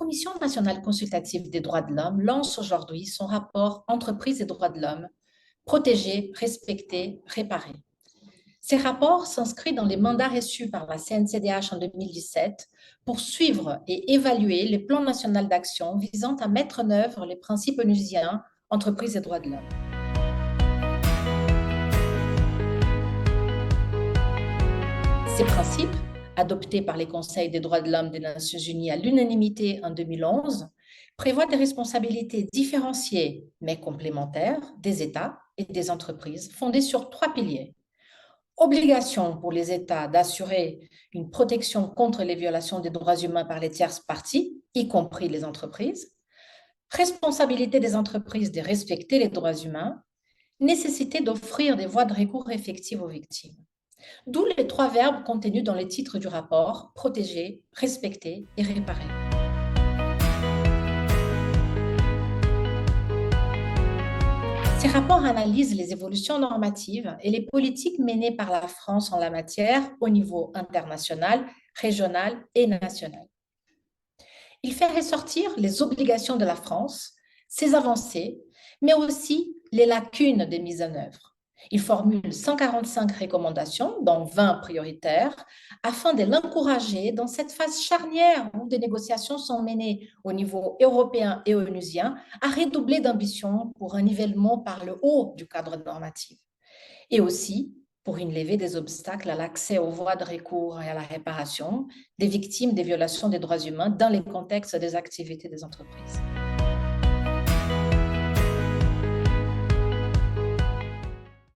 Commission nationale consultative des droits de l'homme lance aujourd'hui son rapport Entreprises et droits de l'homme, protéger, respecter, réparer. Ces rapports s'inscrivent dans les mandats reçus par la CNCDH en 2017 pour suivre et évaluer les plans nationaux d'action visant à mettre en œuvre les principes onusiens Entreprises et droits de l'homme. Ces principes, adoptés par les Conseils des droits de l'homme des Nations Unies à l'unanimité en 2011, prévoient des responsabilités différenciées mais complémentaires des États et des entreprises fondées sur 3 piliers. Obligation pour les États d'assurer une protection contre les violations des droits humains par les tierces parties, y compris les entreprises. Responsabilité des entreprises de respecter les droits humains. Nécessité d'offrir des voies de recours effectives aux victimes. D'où les 3 verbes contenus dans le titre du rapport, protéger, respecter et réparer. Ces rapports analysent les évolutions normatives et les politiques menées par la France en la matière au niveau international, régional et national. Il fait ressortir les obligations de la France, ses avancées, mais aussi les lacunes des mises en œuvre. Il formule 145 recommandations, dont 20 prioritaires, afin de l'encourager dans cette phase charnière où des négociations sont menées au niveau européen et onusien à redoubler d'ambition pour un nivellement par le haut du cadre normatif. Et aussi pour une levée des obstacles à l'accès aux voies de recours et à la réparation des victimes des violations des droits humains dans les contextes des activités des entreprises.